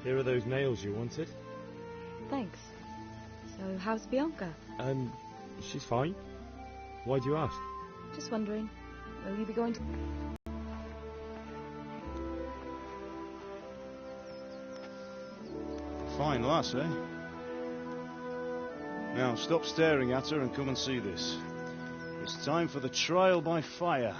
Here are those nails you wanted. Thanks. So, how's Bianca? She's fine. Why do you ask? Just wondering. Will you be going to... Fine lass, eh? Now, stop staring at her and come and see this. It's time for the trial by fire.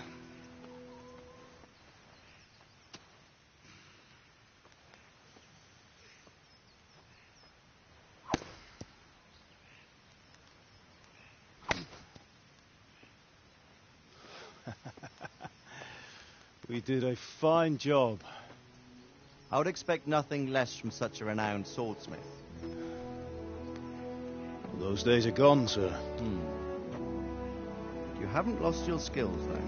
We did a fine job. I would expect nothing less from such a renowned swordsmith. Well, those days are gone, sir. You haven't lost your skills, though.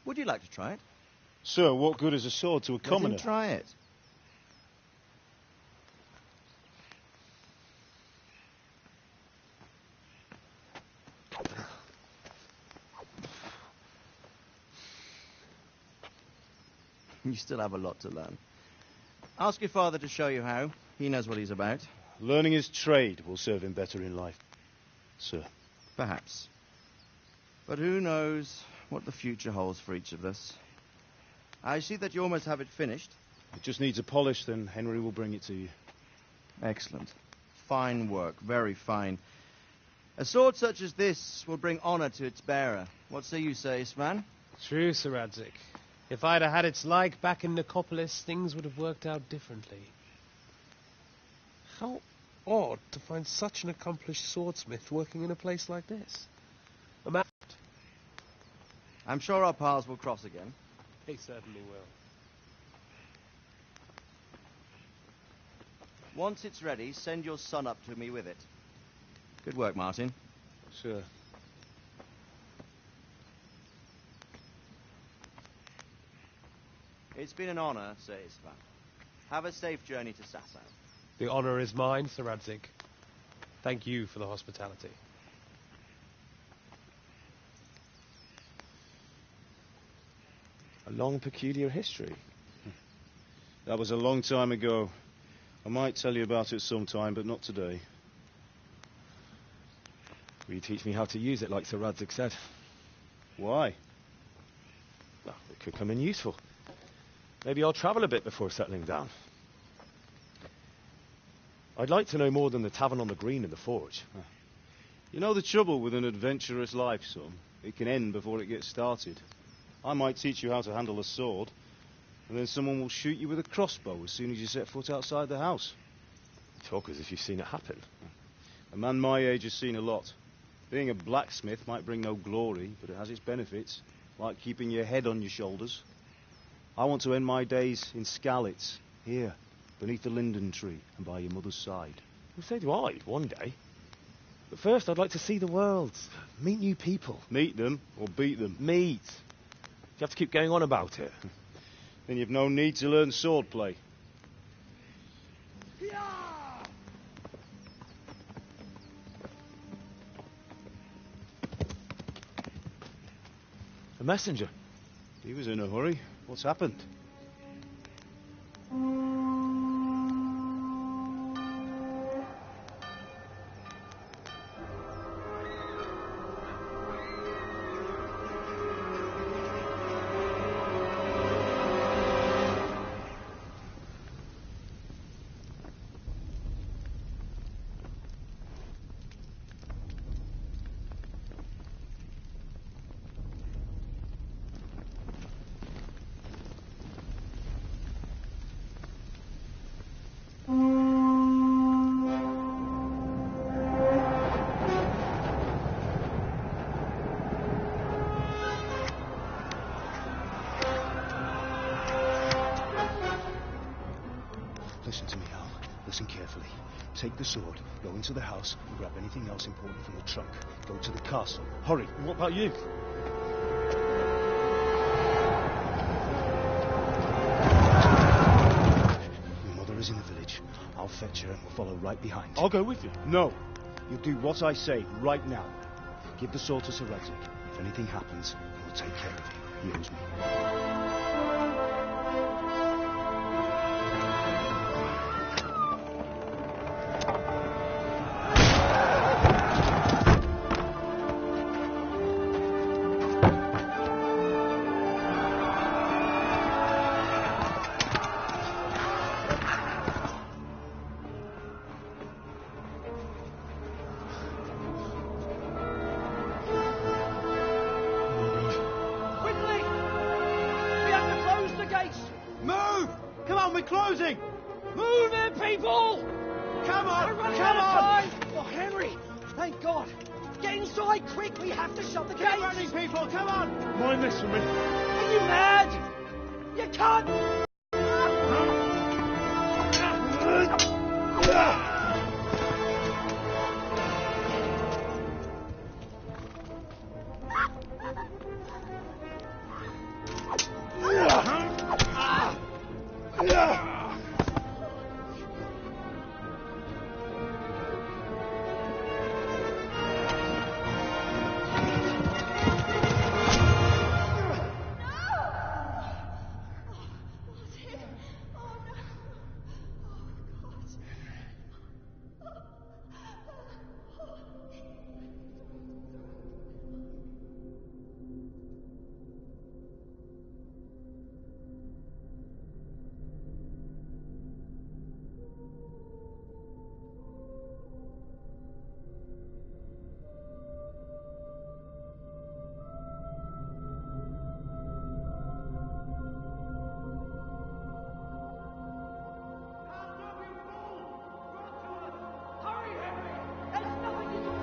Would you like to try it? Sir, what good is a sword to a commoner? Let him try it. You still have a lot to learn. Ask your father to show you how. He knows what he's about. Learning his trade will serve him better in life, sir. Perhaps. But who knows what the future holds for each of us. I see that you almost have it finished. It just needs a polish, then Henry will bring it to you. Excellent. Fine work. Very fine. A sword such as this will bring honor to its bearer. What say you, Sir Istvan? True, Sir Radzig. If I'd have had its like back in Nicopolis, things would have worked out differently. How odd to find such an accomplished swordsmith working in a place like this. I'm sure our paths will cross again. They certainly will. Once it's ready, send your son up to me with it. Good work, Martin. Sir. It's been an honor, Sir Istvan. Have a safe journey to Sasau. The honor is mine, Sir Radzig. Thank you for the hospitality. A long, peculiar history. That was a long time ago. I might tell you about it sometime, but not today. Will you teach me how to use it, like Sir Radzig said? Why? Well, it could come in useful. Maybe I'll travel a bit before settling down. I'd like to know more than the tavern on the green and the forge. You know the trouble with an adventurous life, son? It can end before it gets started. I might teach you how to handle a sword, and then someone will shoot you with a crossbow as soon as you set foot outside the house. You talk as if you've seen it happen. A man my age has seen a lot. Being a blacksmith might bring no glory, but it has its benefits, like keeping your head on your shoulders. I want to end my days in Skalitz, here, beneath the linden tree and by your mother's side. Well, so do I, one day. But first I'd like to see the world, meet new people. Meet them, or beat them? Meet. You have to keep going on about it. Then you've no need to learn swordplay. A messenger. He was in a hurry. What's happened? Listen to me, Al. Listen carefully. Take the sword, go into the house, and grab anything else important from the trunk. Go to the castle. Hurry. What about you? Your mother is in the village. I'll fetch her and we'll follow right behind. I'll go with you. No. You'll do what I say right now. Give the sword to Sir Radzig. If anything happens, he'll take care of you. He owes me. Quickly! We have to close the gates! Move! Come on, we're closing! Move it, people! Come on! We're running Come out of on! time! Oh, Henry! Thank God! Get inside, quick! We have to shut the Keep gates! running, people! Come on! Mind this for me. Are you mad? You can't... Hurry, Henry! There's nothing you can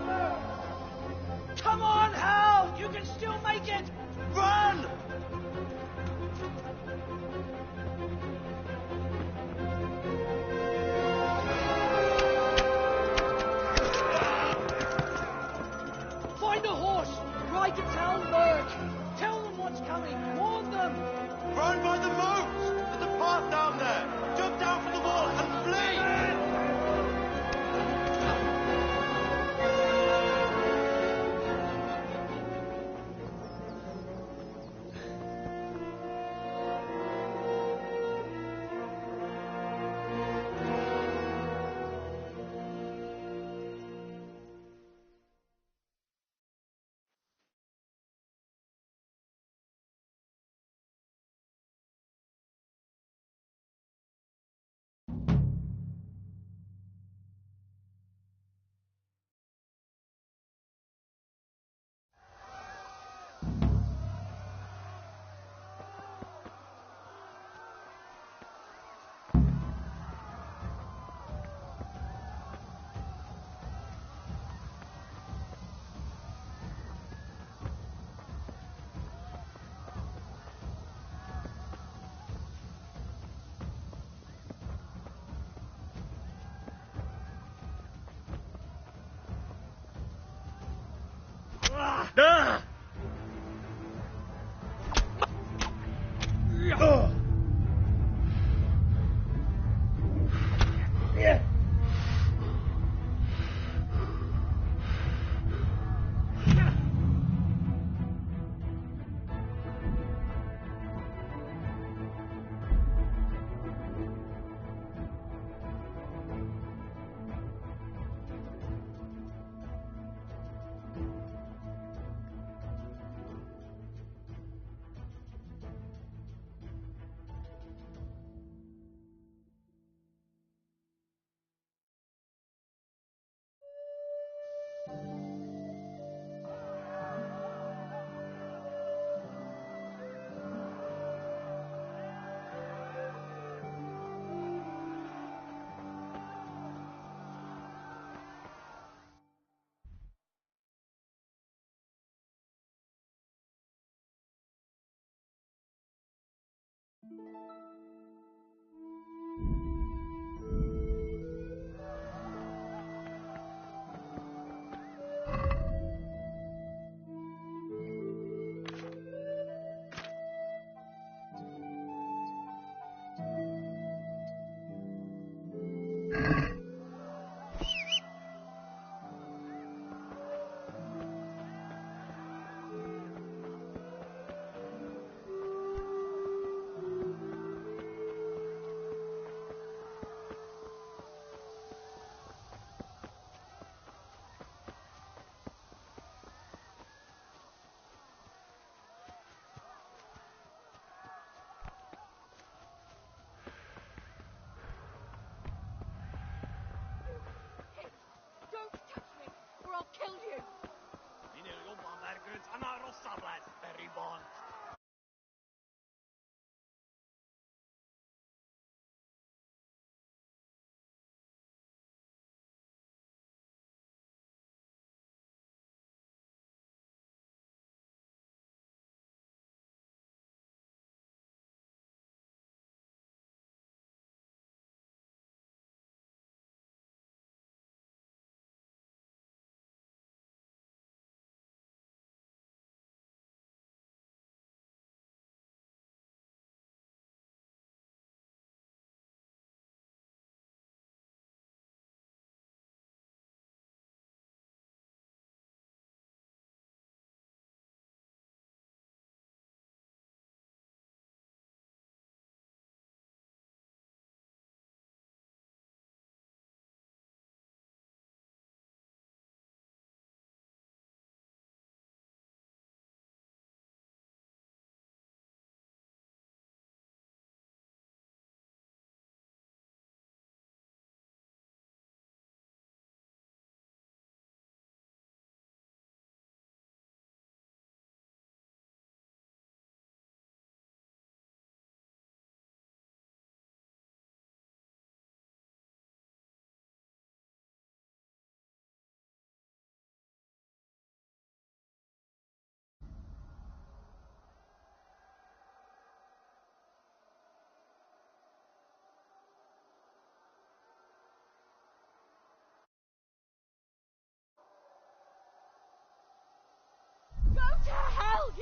do! Come on, Hal! You can still make it! Run! Find a horse! Ride to Talmberg! Tell them what's coming! Warn them! Run by the moat! There's a path down there! Jump down from the wall and flee!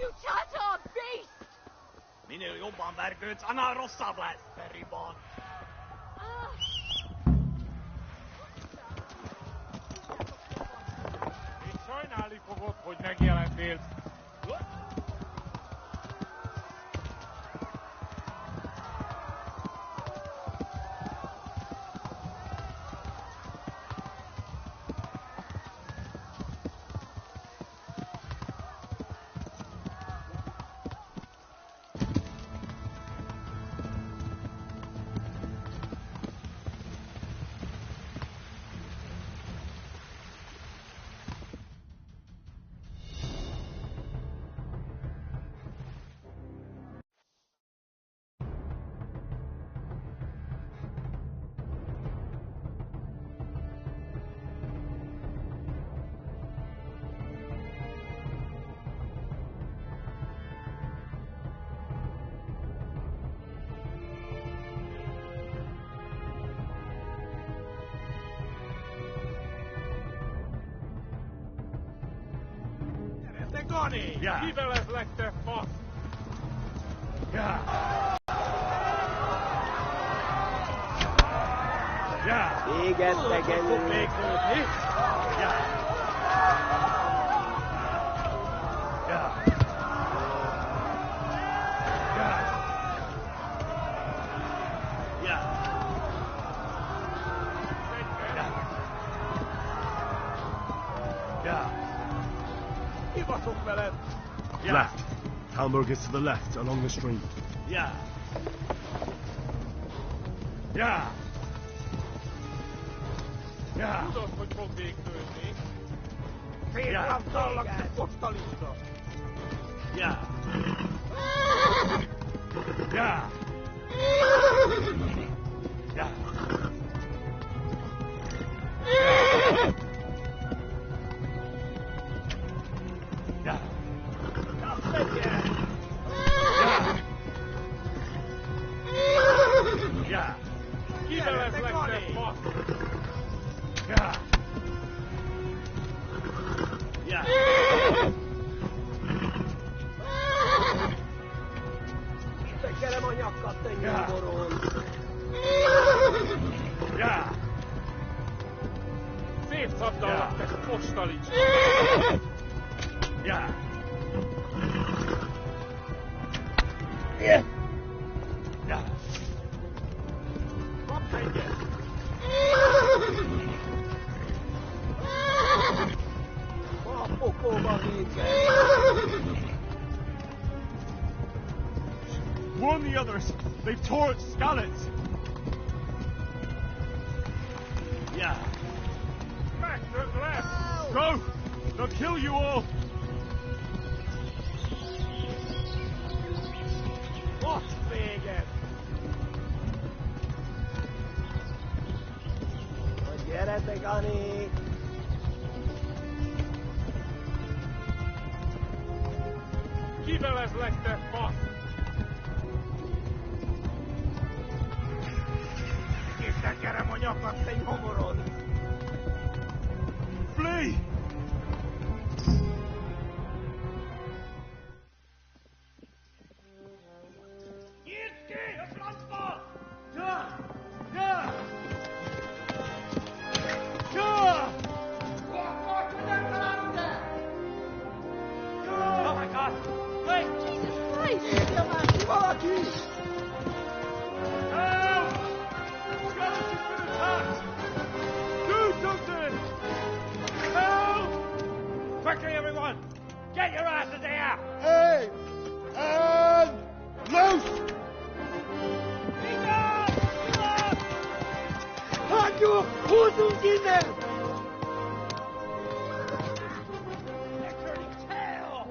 You chatter beast! Minél jobban vergődsz, annál rosszabb lesz, Perryban. Még sajnálni fogod, hogy megjelentél. Gani! Ja. Kivelezlek, te fasz! Ja! Ja! Véget megenni! Még fölni! Ja! Ja! Ja! Ja! Ja! Ja! Kibaszok veled! Ja! Left. Talmberg is to the left, along the stream. Ja! Ja! Ja! Tudod, hogy fog végtőzni? Szétraptallak, te postalista! Ja! Ja! Ja! Ja! Ja! Kivelezlek, te fasz! Ja! Ja! Tekerem a nyakat, te nyomorón! Ja! Szétszabdalak, te postalista! Ja! Ja! Kapd egyet! A pokóba végzel! Warn the others! They've tore at Skalitz! Ja! Megtört lesz! Go! They'll kill you all! Most véget! Gyere, te Gani! Kivelezlek, te fasz! Kitekerem a nyakat, te nyomorón! Flee! Nyisd ki a francba! Ja! Ja! Ja! Oh my God! Wait! Jesus Christ! Írja már ki valaki! Help! Skeleton's been attacked! Do something! Help! Quickly, everyone! Get your asses here! Hey! And loose! Hagyjuk! Húzzunk innen! They're turning tail!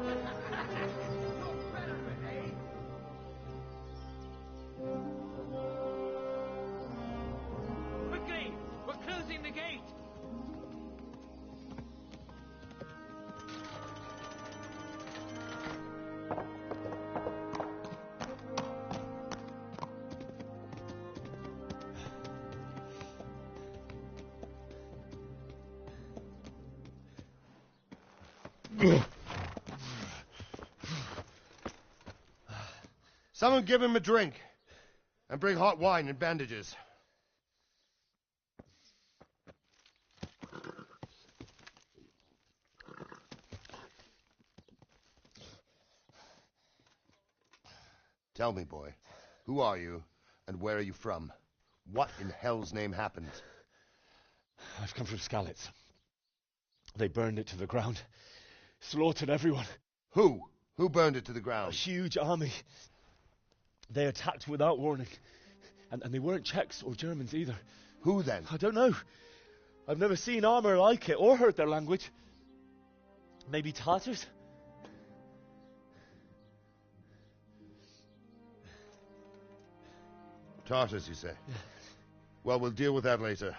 Quickly! We're closing the gate! Someone give him a drink. And bring hot wine and bandages. Tell me, boy, who are you and where are you from? What in hell's name happened? I've come from Skalitz. They burned it to the ground. Slaughtered everyone. Who? Who burned it to the A ground? huge army. They attacked without warning. And they weren't Czechs or Germans either. Who then? I don't know. I've never seen armor like it or heard their language. Maybe Tatars? Tartars, you say? Well, we'll deal with that later.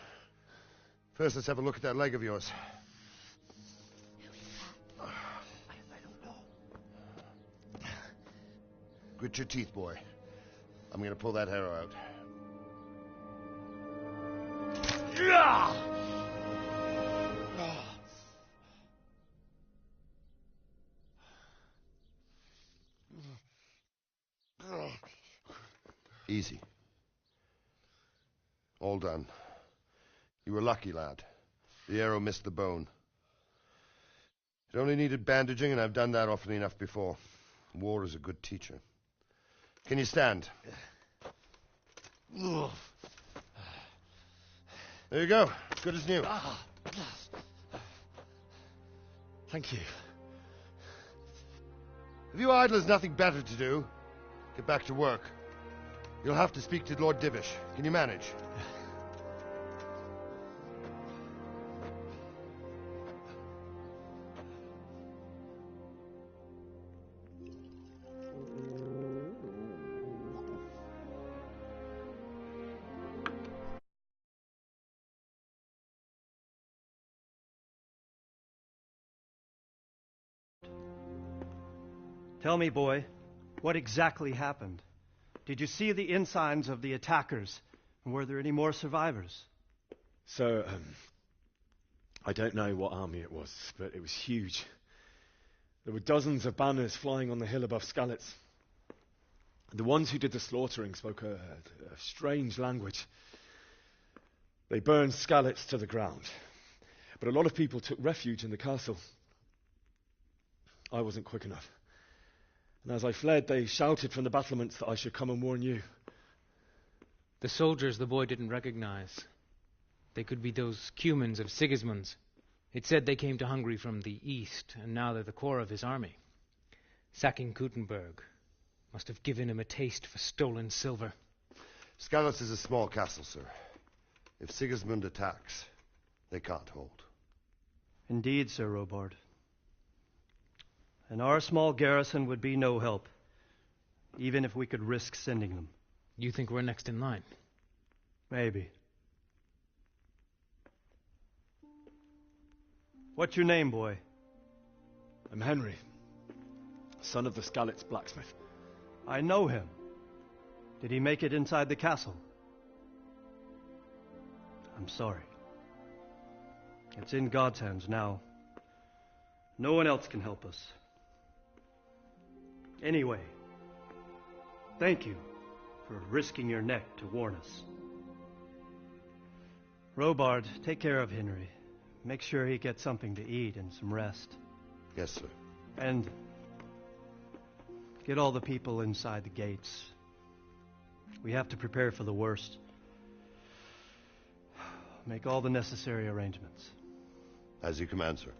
First, let's have a look at that leg of yours. I don't know. Grit your teeth, boy. I'm going to pull that arrow out. Easy. All done. You were lucky, lad. The arrow missed the bone. It only needed bandaging, and I've done that often enough before. War is a good teacher. Can you stand? There you go. Good as new. Thank you. If you idlers nothing better to do, get back to work. You'll have to speak to Lord Divish. Can you manage? Tell me, boy, what exactly happened? Did you see the ensigns of the attackers? And were there any more survivors? So, I don't know what army it was, but it was huge. There were dozens of banners flying on the hill above Skalitz. The ones who did the slaughtering spoke a strange language. They burned Skalitz to the ground. But a lot of people took refuge in the castle. I wasn't quick enough. And as I fled, they shouted from the battlements that I should come and warn you. The soldiers the boy didn't recognize. They could be those Cumans of Sigismund's. It said they came to Hungary from the east, and now they're the core of his army. Sacking Gutenberg must have given him a taste for stolen silver. Skalitz is a small castle, sir. If Sigismund attacks, they can't hold. Indeed, Sir Robard. And our small garrison would be no help, even if we could risk sending them. You think we're next in line? Maybe. What's your name, boy? I'm Henry, son of the Skalitz blacksmith. I know him. Did he make it inside the castle? I'm sorry. It's in God's hands now. No one else can help us. Anyway, thank you for risking your neck to warn us. Robard, take care of Henry. Make sure he gets something to eat and some rest. Yes, sir. And get all the people inside the gates. We have to prepare for the worst. Make all the necessary arrangements. As you command, sir.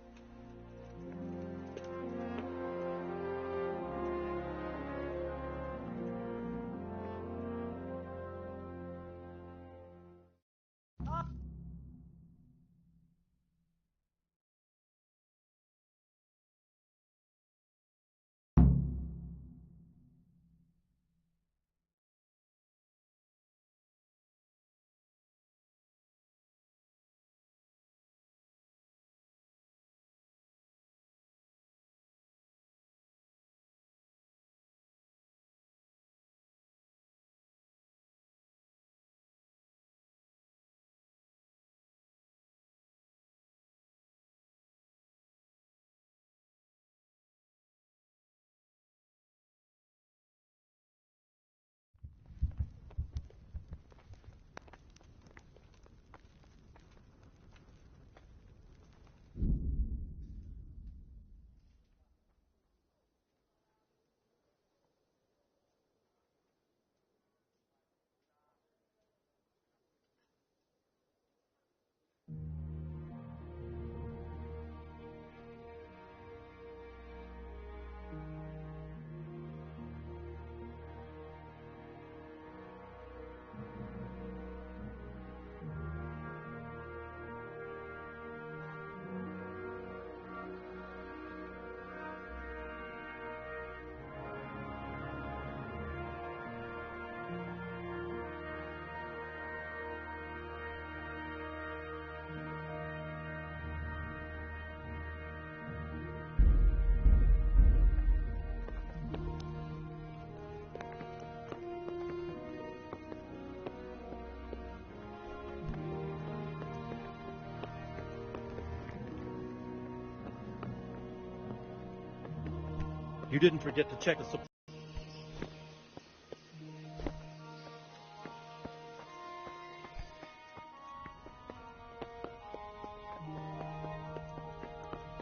You didn't forget to check the supply.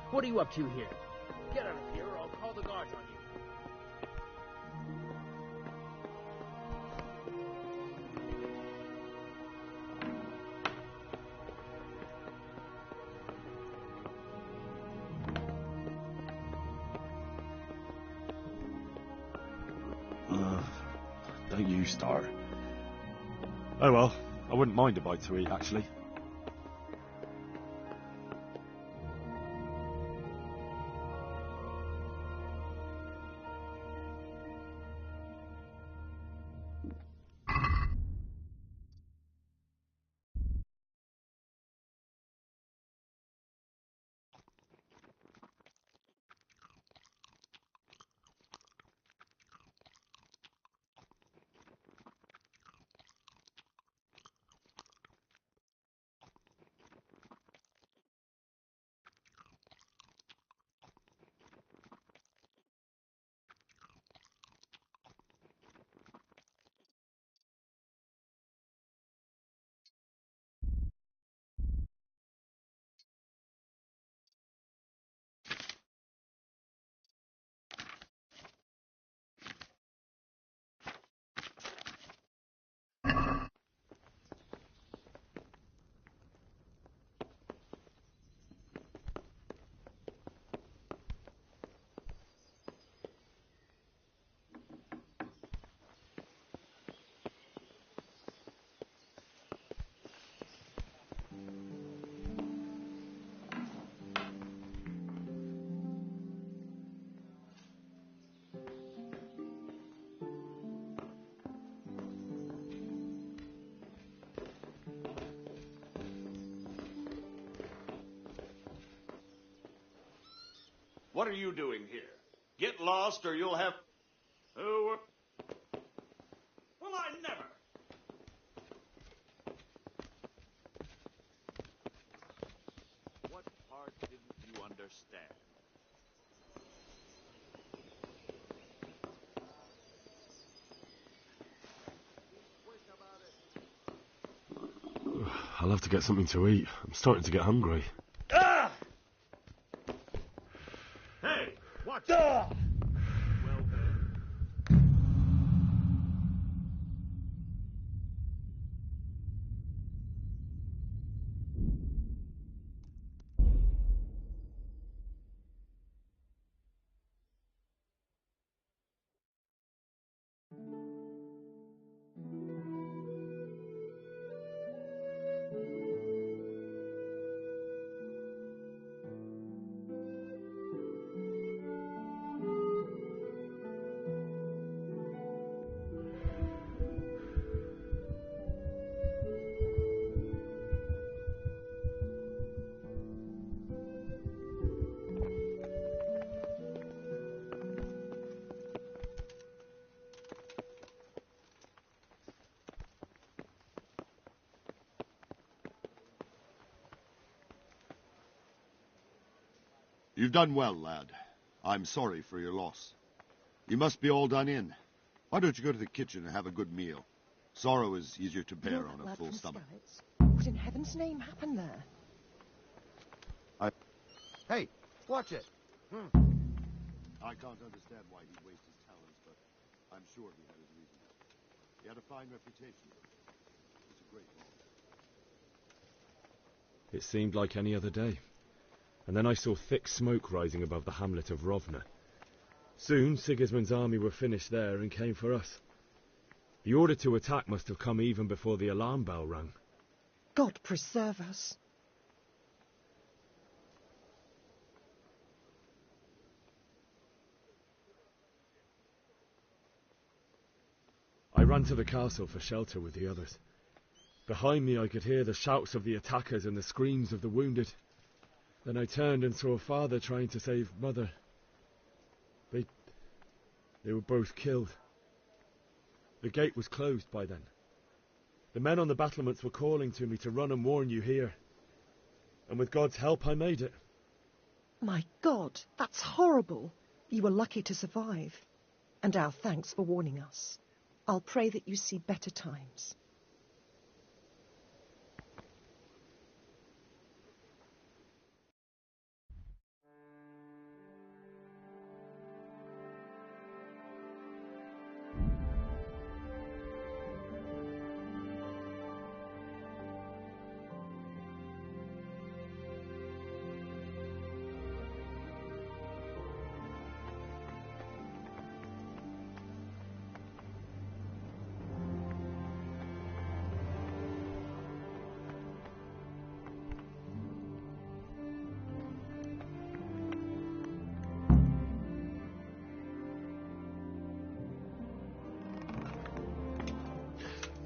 What are you up to here? Get out of here or I'll call the guards on you. Don't you start. Oh well, I wouldn't mind a bite to eat, actually. What are you doing here? Get lost or you'll have... Oh, well, I never. What part didn't you understand? I'll have to get something to eat. I'm starting to get hungry. Ah! Hey, watch it. Well then. You've done well, lad. I'm sorry for your loss. You must be all done in. Why don't you go to the kitchen and have a good meal? Sorrow is easier to bear on a full stomach. What in heaven's name happened there? Hey, watch it. I can't understand why he'd waste his talents, but I'm sure he had his reasons. He had a fine reputation. It's a great loss. It seemed like any other day. And then I saw thick smoke rising above the hamlet of Rovna. Soon Sigismund's army were finished there and came for us. The order to attack must have come even before the alarm bell rang. God preserve us. I ran to the castle for shelter with the others. Behind me I could hear the shouts of the attackers and the screams of the wounded. Then I turned and saw father trying to save mother. They were both killed. The gate was closed by then. The men on the battlements were calling to me to run and warn you here. And with God's help I made it. My God, that's horrible. You were lucky to survive, and our thanks for warning us. I'll pray that you see better times.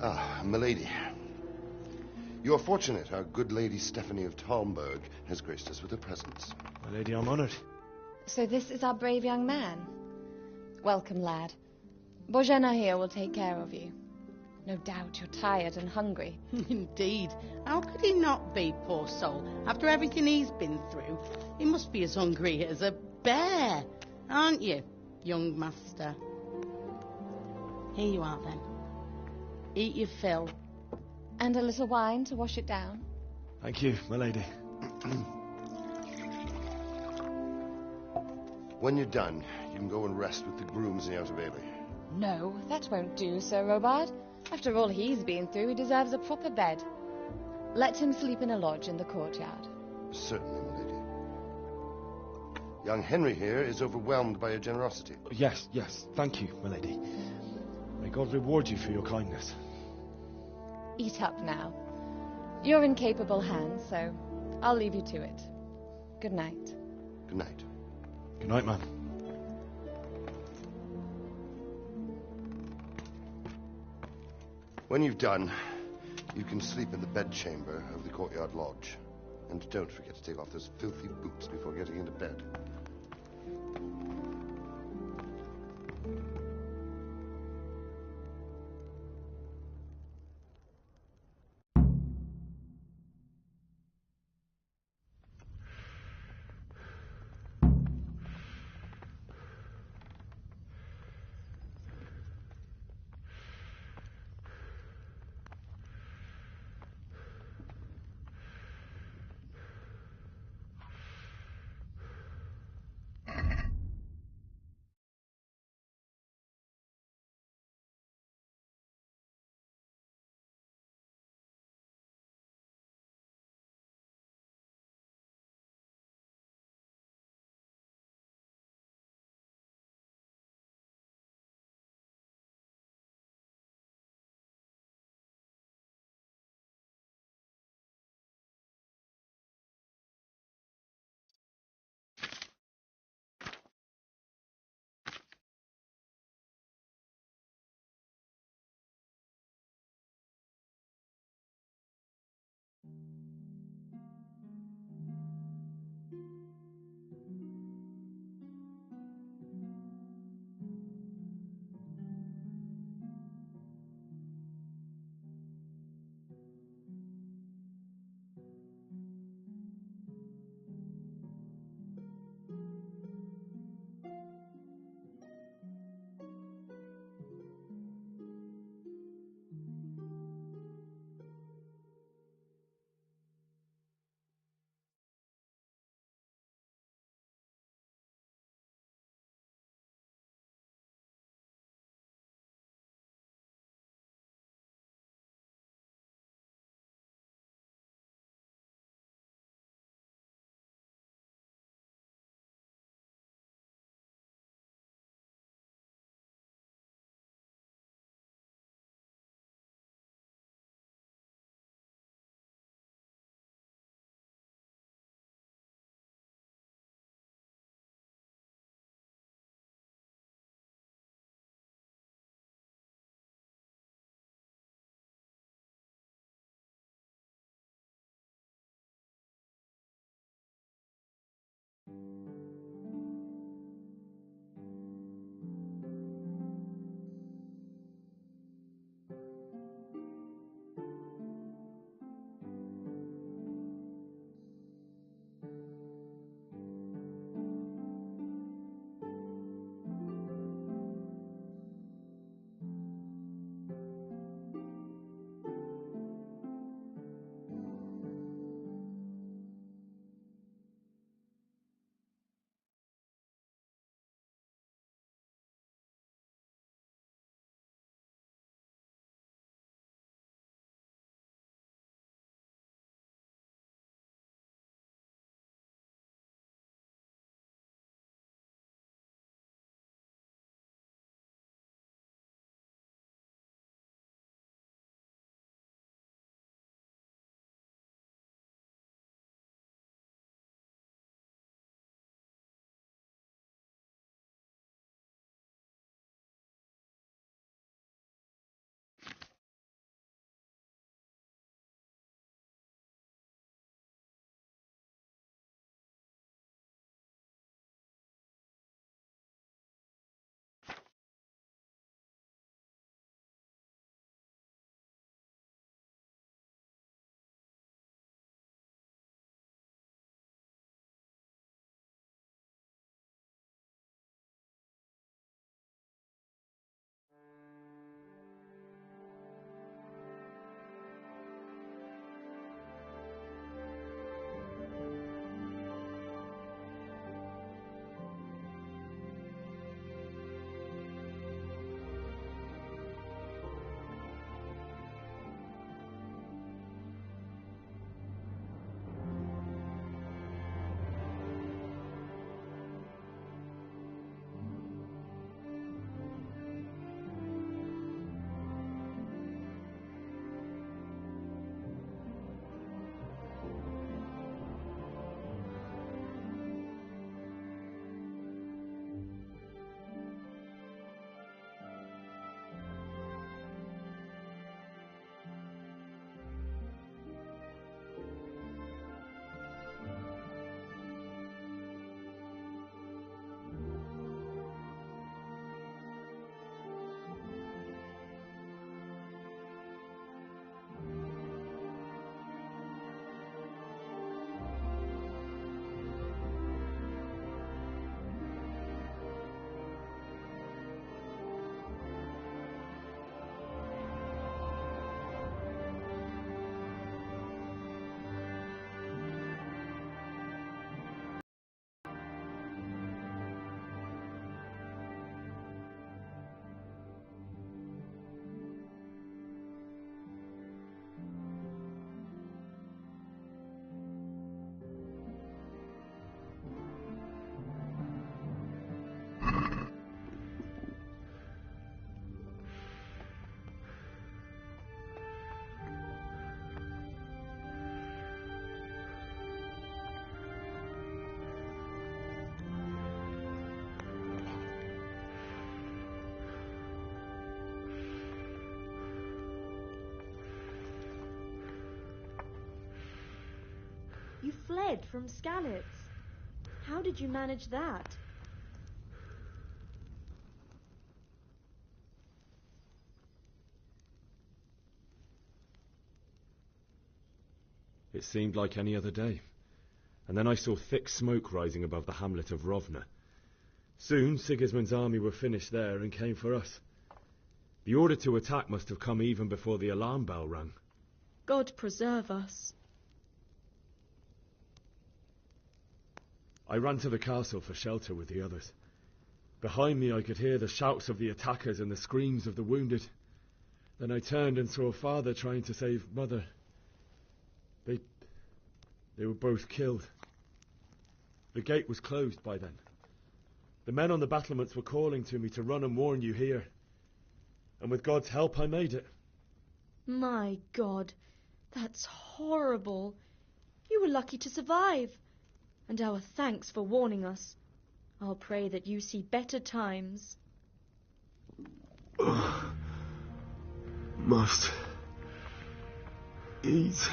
Ah, milady. You are fortunate. Our good lady Stephanie of Talmberg has graced us with her presence. My lady, I'm honored. So this is our brave young man. Welcome, lad. Bozhena here will take care of you. No doubt you're tired and hungry. Indeed. How could he not be, poor soul? After everything he's been through, he must be as hungry as a bear. Aren't you, young master? Here you are, then. Eat your fill. And a little wine to wash it down. Thank you, my lady. When you're done, you can go and rest with the grooms in the Outer Bailey. No, that won't do, Sir Robard. After all he's been through, he deserves a proper bed. Let him sleep in a lodge in the courtyard. Certainly, my lady. Young Henry here is overwhelmed by your generosity. Yes, yes. Thank you, my lady. May God reward you for your kindness. Eat up now. You're in capable hands, so I'll leave you to it. Good night. Good night. Good night, man. When you've done, you can sleep in the bedchamber of the courtyard lodge. And don't forget to take off those filthy boots before getting into bed. You fled from Skalitz. How did you manage that? It seemed like any other day. And then I saw thick smoke rising above the hamlet of Rovna. Soon Sigismund's army were finished there and came for us. The order to attack must have come even before the alarm bell rang. God preserve us. I ran to the castle for shelter with the others. Behind me I could hear the shouts of the attackers and the screams of the wounded. Then I turned and saw Father trying to save Mother. They were both killed. The gate was closed by then. The men on the battlements were calling to me to run and warn you here. And with God's help I made it. My God, that's horrible. You were lucky to survive. And our thanks for warning us. I'll pray that you see better times. Must eat.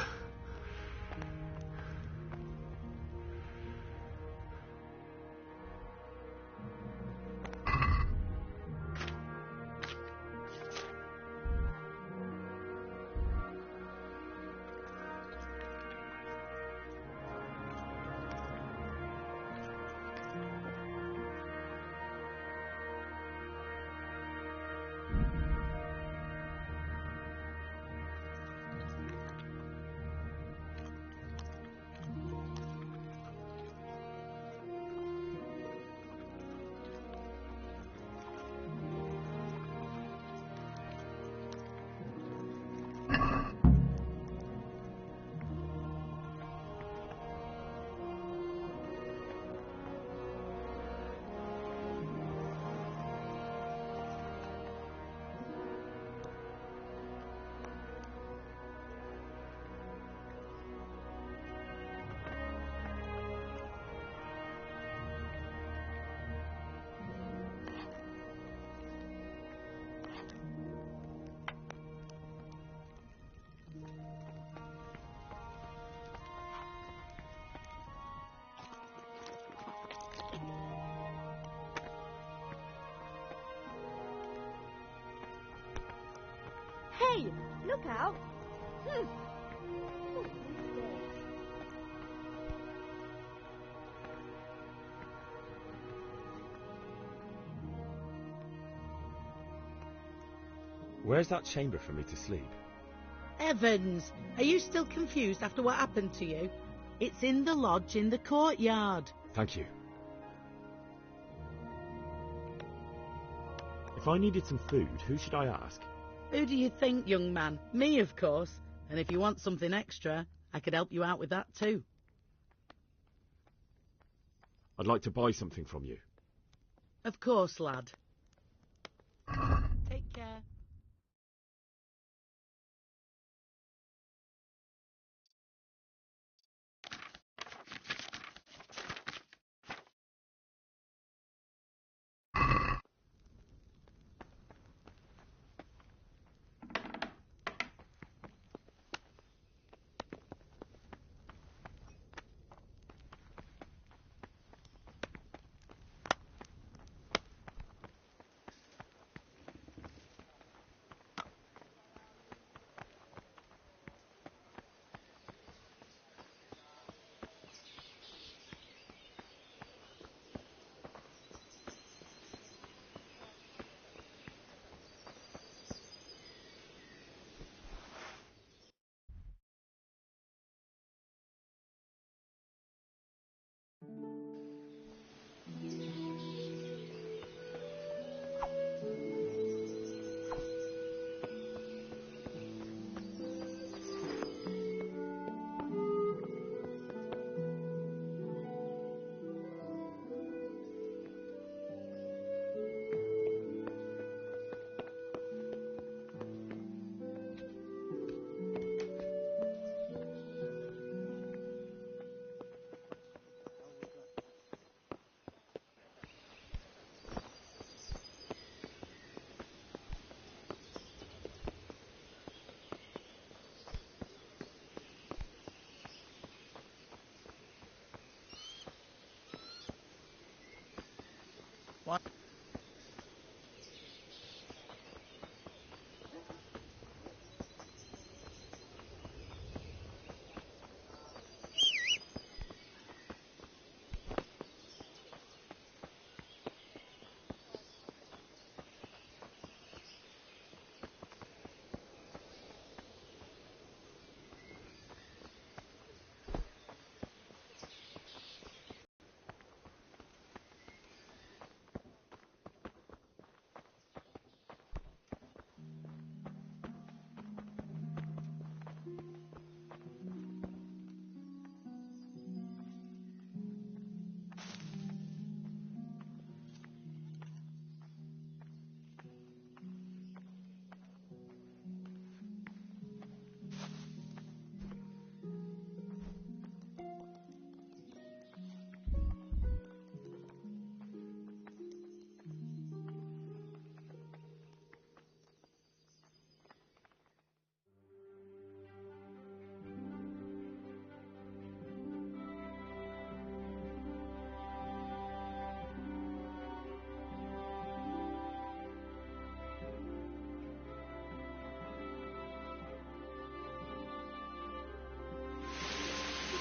Hey, look out! Where's that chamber for me to sleep? Evans, are you still confused after what happened to you? It's in the lodge in the courtyard. Thank you. If I needed some food, who should I ask? Who do you think, young man? Me, of course. And if you want something extra, I could help you out with that too. I'd like to buy something from you. Of course, lad. Take care.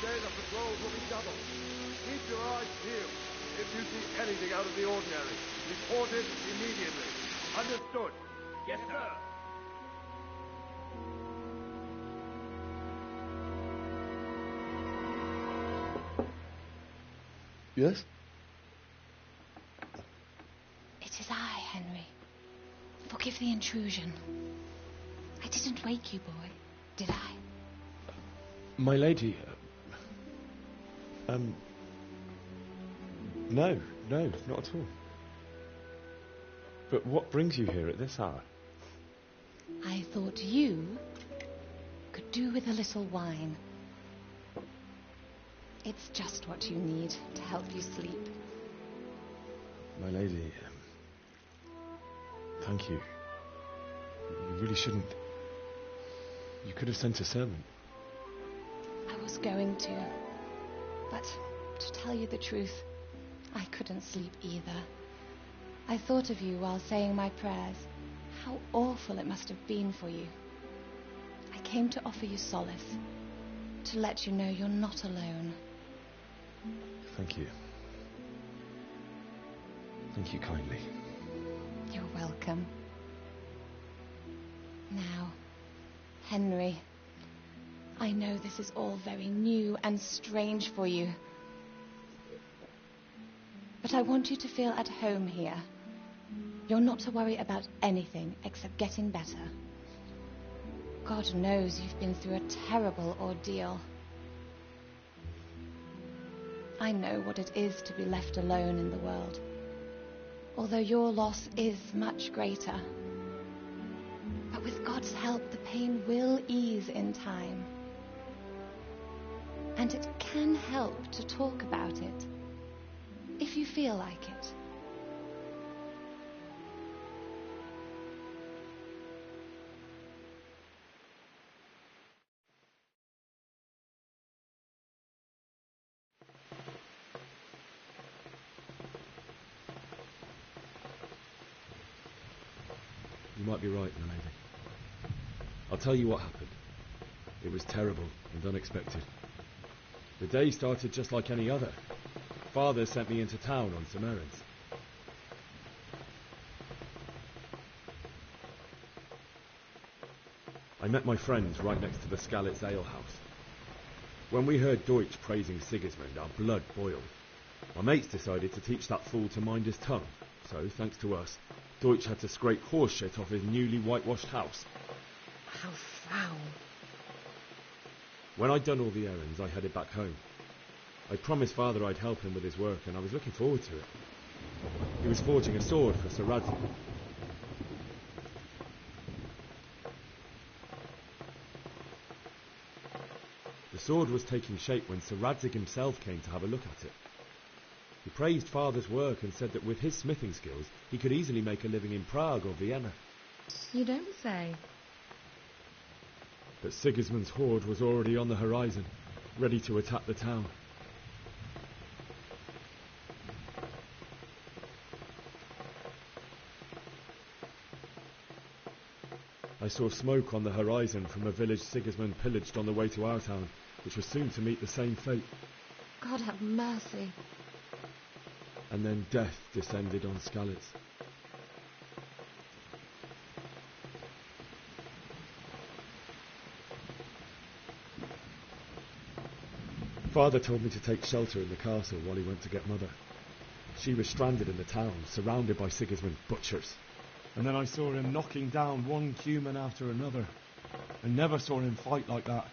Today the patrols will be doubled. Keep your eyes peeled. If you see anything out of the ordinary, report it immediately. Understood? Yes, sir. Yes? It is I, Henry. Forgive the intrusion. I didn't wake you, boy, did I? My lady, no, not at all. But what brings you here at this hour? I thought you could do with a little wine. It's just what you need to help you sleep. My lady, thank you. You really shouldn't. You could have sent a servant. I was going to, but to tell you the truth, I couldn't sleep either. I thought of you while saying my prayers. How awful it must have been for you. I came to offer you solace, to let you know you're not alone. Thank you. Thank you kindly. You're welcome. Now, Henry, I know this is all very new and strange for you. But I want you to feel at home here. You're not to worry about anything except getting better. God knows you've been through a terrible ordeal. I know what it is to be left alone in the world, although your loss is much greater. But with God's help, the pain will ease in time. And it can help to talk about it, if you feel like it. You might be right, my lady. I'll tell you what happened. It was terrible and unexpected. The day started just like any other. Father sent me into town on some errands. I met my friends right next to the Skalitz Ale House. When we heard Deutsch praising Sigismund, our blood boiled. My mates decided to teach that fool to mind his tongue, so, thanks to us, Deutsch had to scrape horse shit off his newly whitewashed house. How foul. When I'd done all the errands, I headed back home. I promised Father I'd help him with his work, and I was looking forward to it. He was forging a sword for Sir Radzig. The sword was taking shape when Sir Radzig himself came to have a look at it. He praised Father's work and said that with his smithing skills, he could easily make a living in Prague or Vienna. You don't say. But Sigismund's horde was already on the horizon, ready to attack the town. I saw smoke on the horizon from a village Sigismund pillaged on the way to our town, which was soon to meet the same fate. God have mercy. And then death descended on Skalitz. Father told me to take shelter in the castle while he went to get Mother. She was stranded in the town, surrounded by Sigismund's butchers. And then I saw him knocking down one human after another. I never saw him fight like that.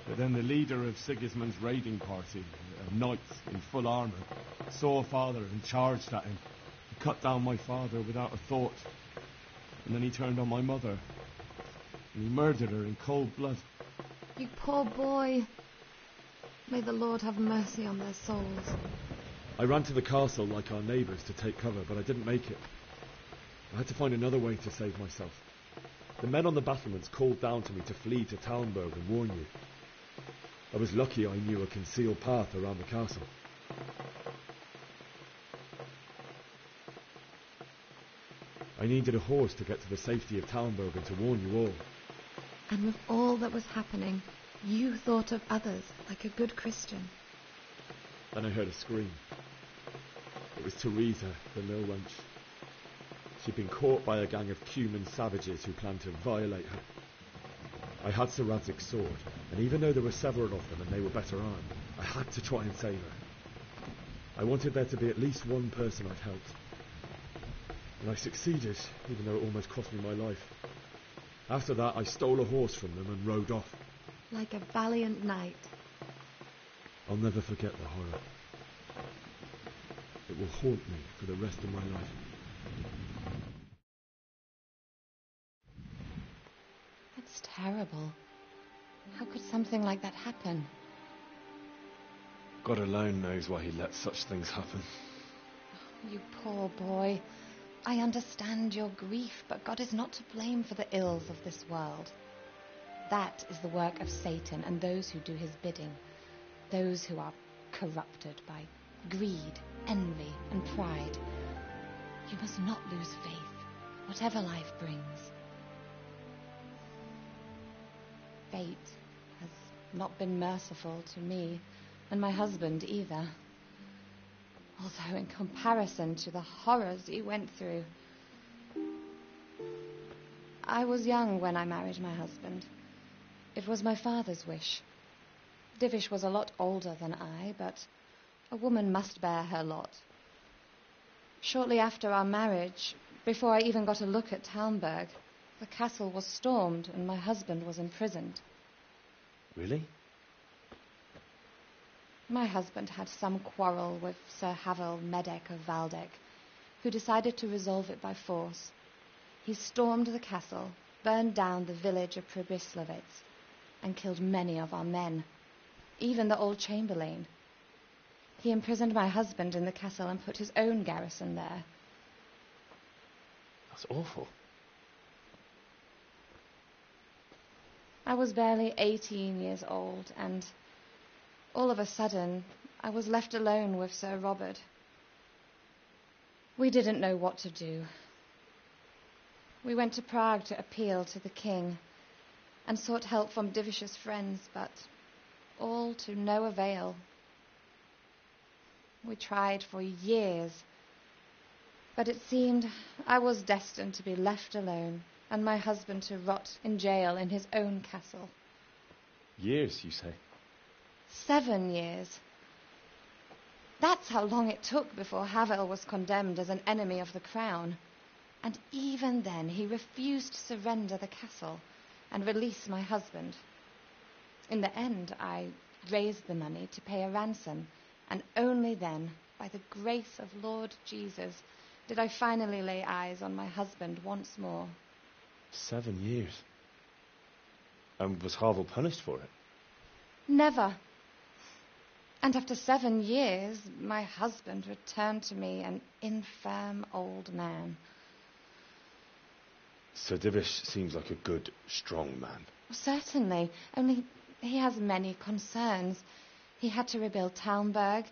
But then the leader of Sigismund's raiding party, a knight in full armour, saw Father and charged at him. He cut down my father without a thought. And then he turned on my mother. And he murdered her in cold blood. You poor boy. May the Lord have mercy on their souls. I ran to the castle like our neighbours to take cover, but I didn't make it. I had to find another way to save myself. The men on the battlements called down to me to flee to Talmberg and warn you. I was lucky I knew a concealed path around the castle. I needed a horse to get to the safety of Talmberg and to warn you all. And with all that was happening, you thought of others like a good Christian. Then I heard a scream. It was Teresa, the little wench. She'd been caught by a gang of Cuman savages who planned to violate her. I had Sir Radzig's sword, and even though there were several of them and they were better armed, I had to try and save her. I wanted there to be at least one person I'd helped. And I succeeded, even though it almost cost me my life. After that, I stole a horse from them and rode off. Like a valiant knight. I'll never forget the horror. It will haunt me for the rest of my life. That's terrible. How could something like that happen? God alone knows why he lets such things happen. You poor boy. I understand your grief, but God is not to blame for the ills of this world. That is the work of Satan and those who do his bidding. Those who are corrupted by greed, envy, and pride. You must not lose faith, whatever life brings. Fate has not been merciful to me, and my husband either. Although in comparison to the horrors he went through. I was young when I married my husband. It was my father's wish. Divish was a lot older than I, but a woman must bear her lot. Shortly after our marriage, before I even got a look at Talmberg, the castle was stormed and my husband was imprisoned. Really? My husband had some quarrel with Sir Havel Medek of Valdek, who decided to resolve it by force. He stormed the castle, burned down the village of Pribyslavitz, and killed many of our men, even the old chamberlain. He imprisoned my husband in the castle and put his own garrison there. That's awful. I was barely 18 years old, and all of a sudden, I was left alone with Sir Robert. We didn't know what to do. We went to Prague to appeal to the king and sought help from Divish's friends, but all to no avail. We tried for years, but it seemed I was destined to be left alone and my husband to rot in jail in his own castle. Years, you say? 7 years. That's how long it took before Havel was condemned as an enemy of the crown. And even then he refused to surrender the castle and release my husband. In the end, I raised the money to pay a ransom, and only then, by the grace of Lord Jesus, did I finally lay eyes on my husband once more. 7 years? And was Havel punished for it? Never. And after 7 years, my husband returned to me an infirm old man. Sir Divish seems like a good, strong man. Certainly, only he has many concerns. He had to rebuild Talmberg.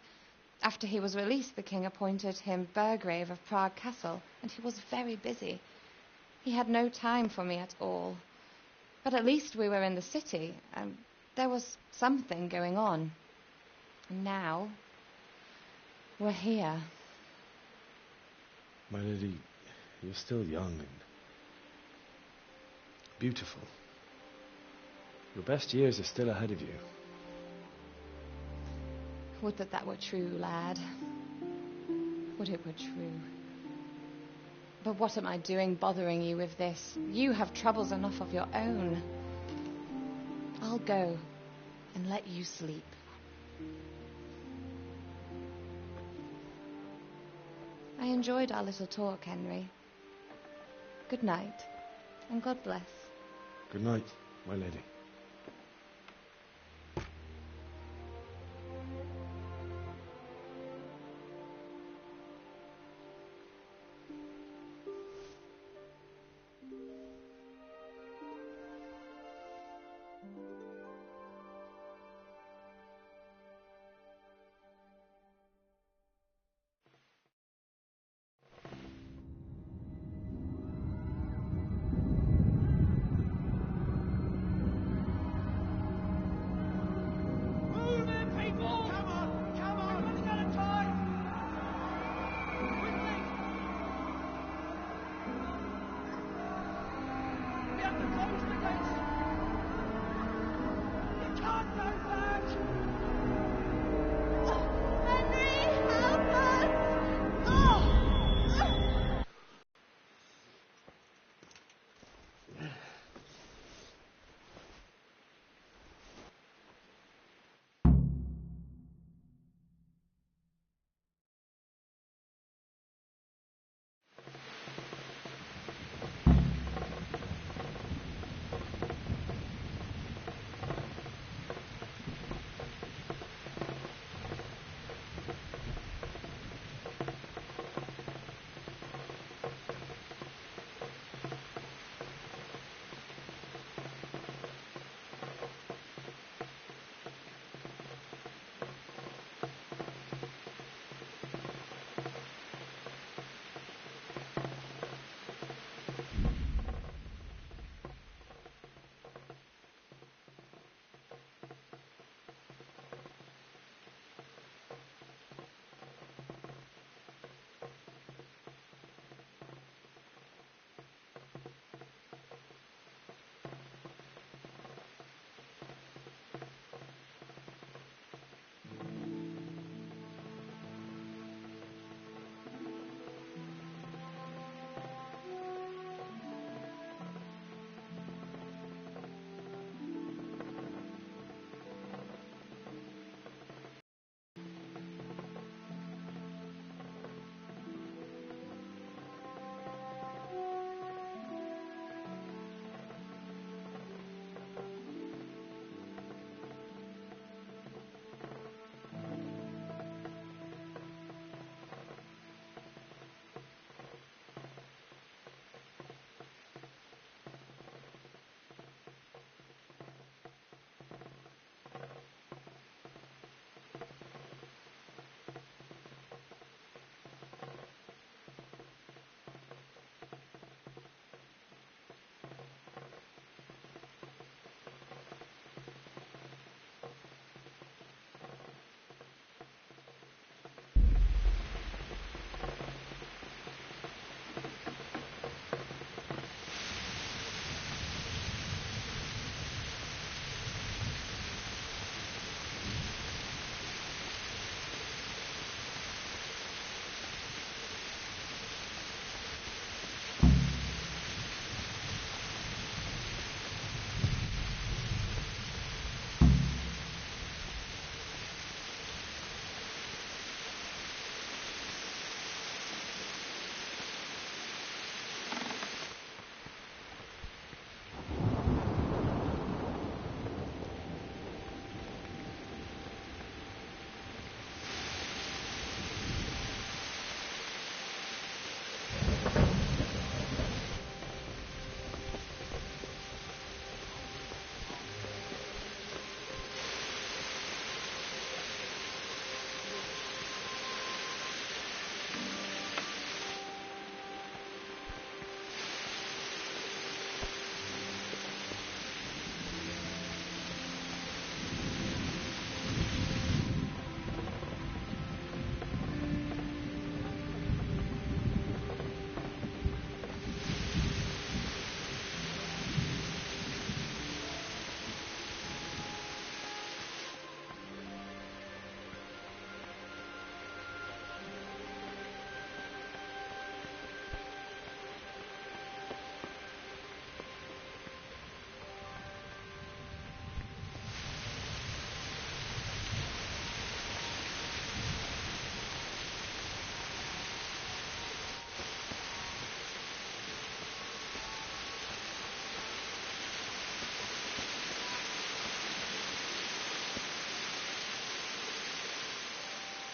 After he was released, the king appointed him Burgrave of Prague Castle, and he was very busy. He had no time for me at all. But at least we were in the city, and there was something going on. And now, we're here. My lady, you're still young and beautiful. Your best years are still ahead of you. Would that that were true, lad. Would it were true. But what am I doing bothering you with this? You have troubles enough of your own. I'll go and let you sleep. I enjoyed our little talk, Henry. Good night, and God bless. Good night, my lady.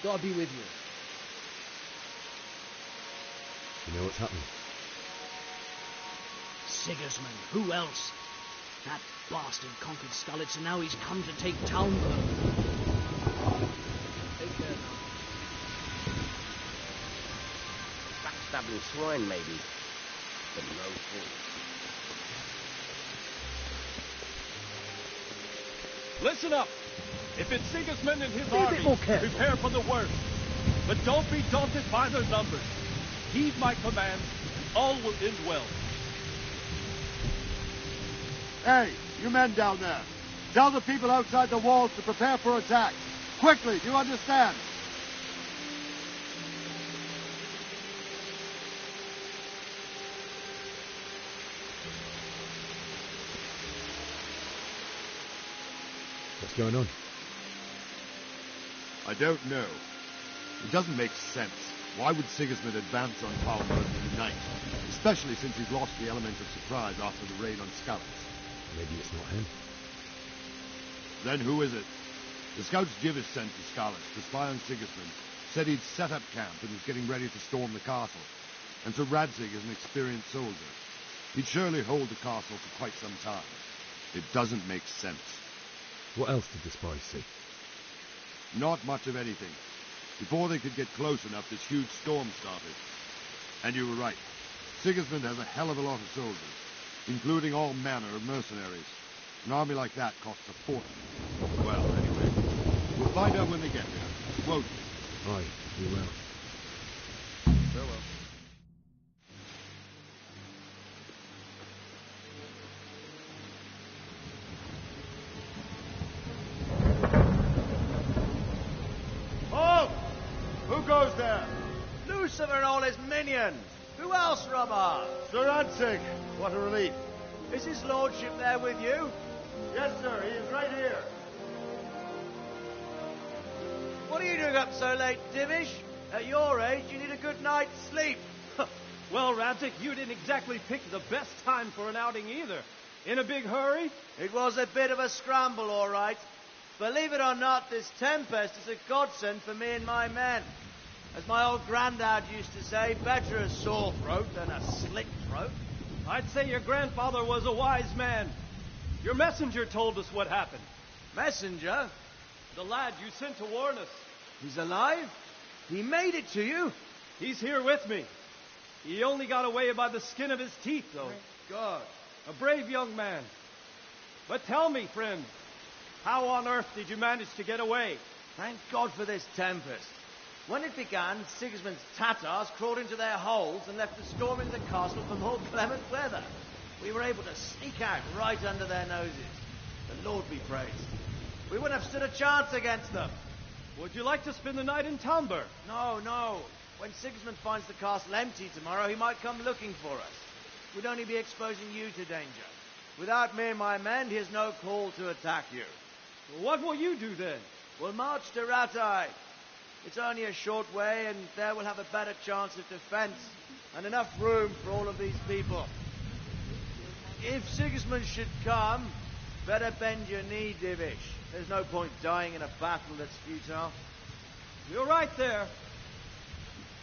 God be with you. You know what's happening? Sigismund, who else? That bastard conquered Skalitz, and now he's come to take Talmberg. Take care now. Backstabbing swine, maybe, but no fool. Listen up! If it's Sigismund and his Be a bit army, more careful. prepare for the worst. But don't be daunted by their numbers. Heed my command, and all will end well. Hey, you men down there. Tell the people outside the walls to prepare for attack. Quickly, do you understand? What's going on? I don't know. It doesn't make sense. Why would Sigismund advance on Talmberg in the night? Especially since he's lost the element of surprise after the raid on Skalitz. Maybe it's not him. Then who is it? The scouts Jivis sent to Skalitz to spy on Sigismund said he'd set up camp and was getting ready to storm the castle. And Sir Radzig is an experienced soldier. He'd surely hold the castle for quite some time. It doesn't make sense. What else did the spies see? Not much of anything. Before they could get close enough, this huge storm started. And you were right. Sigismund has a hell of a lot of soldiers, including all manner of mercenaries. An army like that costs a fortune. Well, anyway, we'll find out when they get there, won't we? Aye, we will. Farewell. Halt! Who goes there? Lucifer and all his minions. Who else, Robert? Sir Radzig. What a relief. Is his lordship there with you? Yes, sir. He is right here. What are you doing up so late, Divish? At your age, you need a good night's sleep. Well, Radzig, you didn't exactly pick the best time for an outing either. In a big hurry? It was a bit of a scramble, all right. Believe it or not, this tempest is a godsend for me and my men. As my old granddad used to say, better a sore throat than a slit throat. I'd say your grandfather was a wise man. Your messenger told us what happened. Messenger? The lad you sent to warn us. He's alive? He made it to you? He's here with me. He only got away by the skin of his teeth, though. Thank God. A brave young man. But tell me, friend, how on earth did you manage to get away? Thank God for this tempest. When it began, Sigismund's Tatars crawled into their holes and left the storming of the castle for more clement weather. We were able to sneak out right under their noses. The Lord be praised. We wouldn't have stood a chance against them. Would you like to spend the night in Talmberg? No. When Sigismund finds the castle empty tomorrow, he might come looking for us. We'd only be exposing you to danger. Without me and my men, he has no call to attack you. Well, what will you do then? We'll march to Rattay. It's only a short way, and there we'll have a better chance of defense and enough room for all of these people. If Sigismund should come, better bend your knee, Divish. There's no point dying in a battle that's futile. You're right there.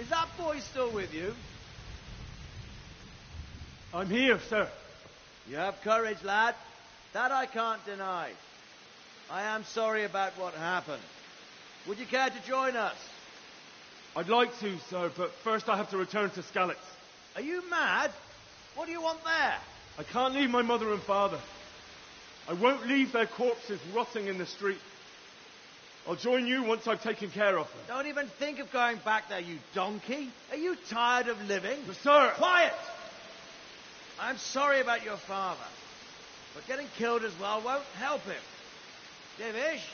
Is that boy still with you? I'm here, sir. You have courage, lad. That I can't deny. I am sorry about what happened. Would you care to join us? I'd like to, sir, but first I have to return to Skalitz. Are you mad? What do you want there? I can't leave my mother and father. I won't leave their corpses rotting in the street. I'll join you once I've taken care of them. Don't even think of going back there, you donkey. Are you tired of living? Sir! Quiet! I'm sorry about your father, but getting killed as well won't help him. Divish,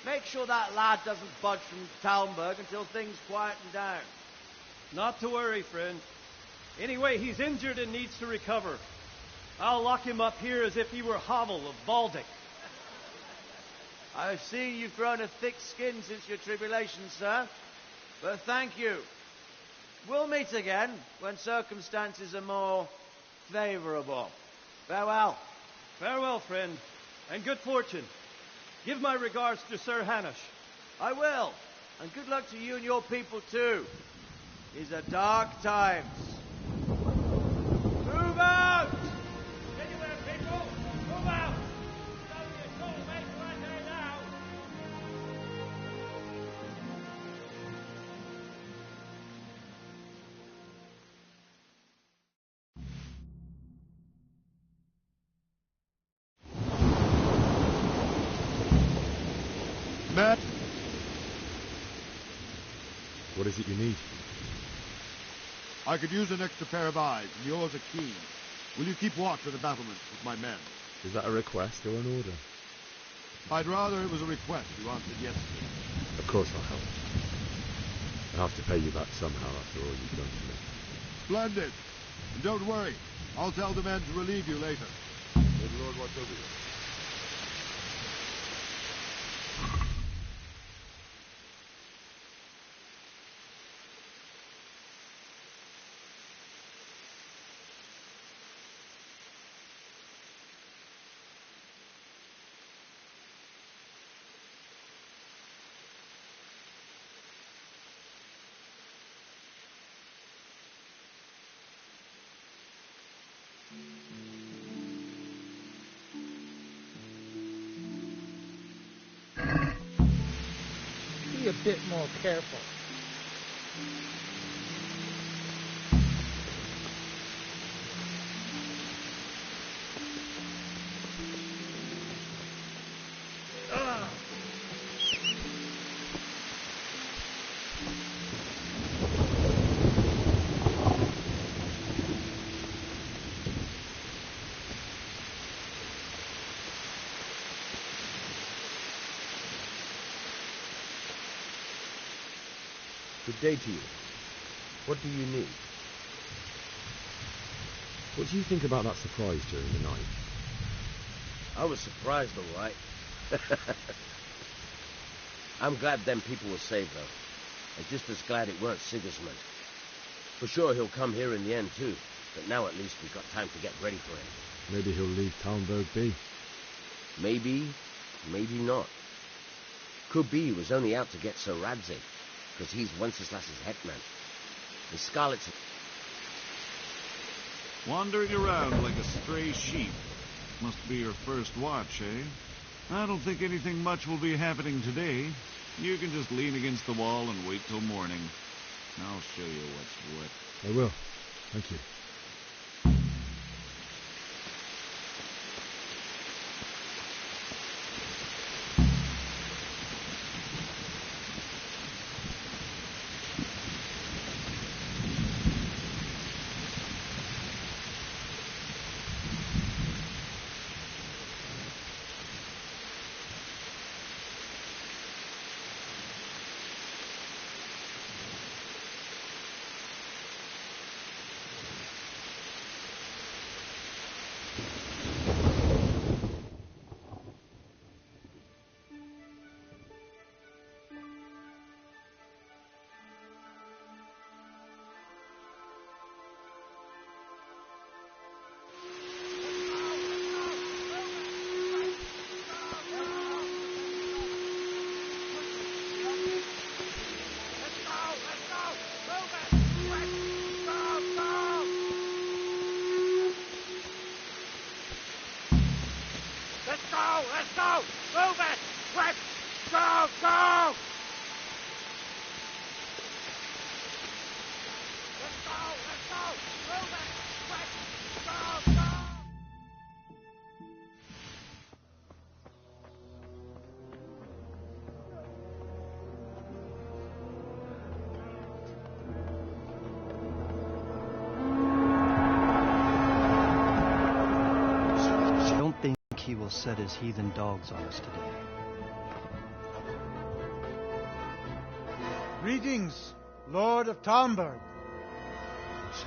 make sure that lad doesn't budge from Talmberg until things quieten down. Not to worry, friend. Anyway, he's injured and needs to recover. I'll lock him up here as if he were Havel of Baldic. I've seen you've grown a thick skin since your tribulation, sir. But thank you. We'll meet again when circumstances are more favourable. Farewell. Farewell, friend, and good fortune. Give my regards to Sir Hanush. I will. And good luck to you and your people, too. These are dark times. Move out! Anywhere, people! Move out! Don't be a troublemaker right here now! Matt? What is it you need? I could use an extra pair of eyes, and yours are keen. Will you keep watch at the battlements with my men? Is that a request or an order? I'd rather it was a request you answered yes to. Of course I'll help. I'll have to pay you back somehow after all you've done for me. Splendid. And don't worry. I'll tell the men to relieve you later. May the Lord watch over you. Be a bit more careful. Good day to you. What do you need? What do you think about that surprise during the night? I was surprised, all right. I'm glad them people were saved, though. I'm just as glad it weren't Sigismund. For sure he'll come here in the end, too. But now at least we've got time to get ready for him. Maybe he'll leave Talmberg be. Maybe, maybe not. Could be he was only out to get Sir Radzig, because he's Wenceslas's hetman. The Scarlets... Wandering around like a stray sheep. Must be your first watch, eh? I don't think anything much will be happening today. You can just lean against the wall and wait till morning. I'll show you what's what. I will. Thank you. Let's go! Move it! Quick! Go! Go! Let's go! Let's go! Move it! Quick! Go! Go! I don't think he will set his heathen dogs on us today. Greetings, Lord of Talmberg. Shit.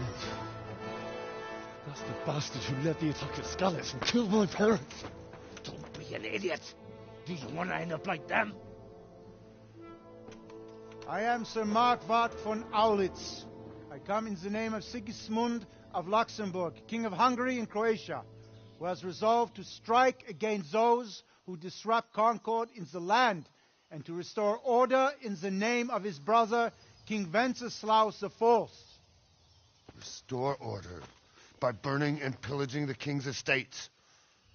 That's the bastard who led the attack at Skalitz and killed my parents. Don't be an idiot. Do you want to end up like them? I am Sir Markvart von Aulitz. I come in the name of Sigismund of Luxembourg, King of Hungary and Croatia, who has resolved to strike against those who disrupt concord in the land and to restore order in the name of his brother, King Wenceslaus IV. Restore order by burning and pillaging the king's estates.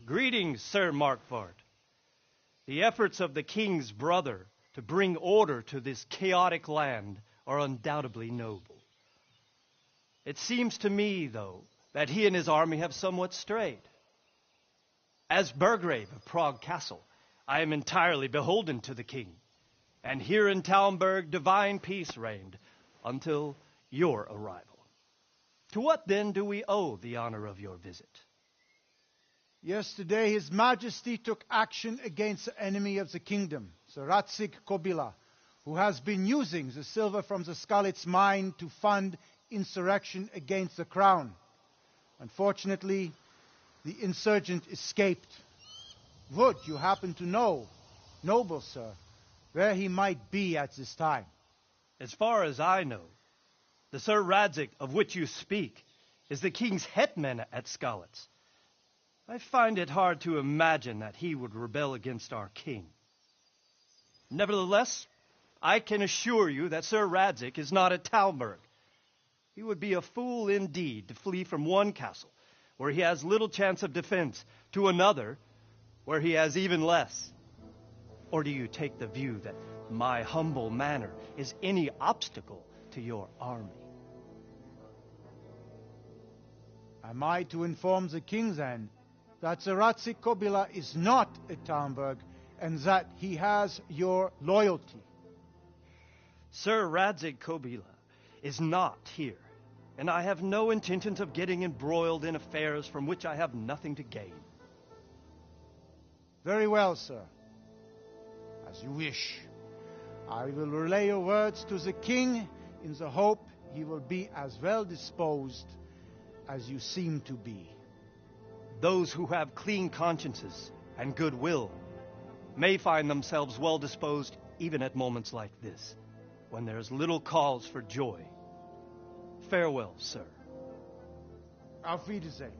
Greetings, Sir Markvart. The efforts of the king's brother to bring order to this chaotic land are undoubtedly noble. It seems to me, though, that he and his army have somewhat strayed. As Burgrave of Prague Castle, I am entirely beholden to the king, and here in Talmberg divine peace reigned until your arrival. To what, then, do we owe the honor of your visit? Yesterday, His Majesty took action against the enemy of the kingdom, Sir Radzig Kobyla, who has been using the silver from the Skalitz mine to fund insurrection against the crown. Unfortunately, the insurgent escaped. Would you happen to know, noble sir, where he might be at this time? As far as I know, the Sir Radzig of which you speak is the king's hetman at Skalitz. I find it hard to imagine that he would rebel against our king. Nevertheless, I can assure you that Sir Radzig is not at Talmberg. He would be a fool indeed to flee from one castle, where he has little chance of defense, to another, where he has even less. Or do you take the view that my humble manner is any obstacle to your army? Am I to inform the king, then, that Sir Radzig Kobyla is not at Talmberg, and that he has your loyalty? Sir Radzig Kobyla is not here, and I have no intentions of getting embroiled in affairs from which I have nothing to gain. Very well, sir. As you wish. I will relay your words to the king in the hope he will be as well disposed as you seem to be. Those who have clean consciences and goodwill may find themselves well disposed even at moments like this, when there is little cause for joy. Farewell, sir. Auf Wiedersehen.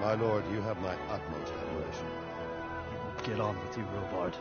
My lord, you have my utmost admiration. Get on with you, Robard.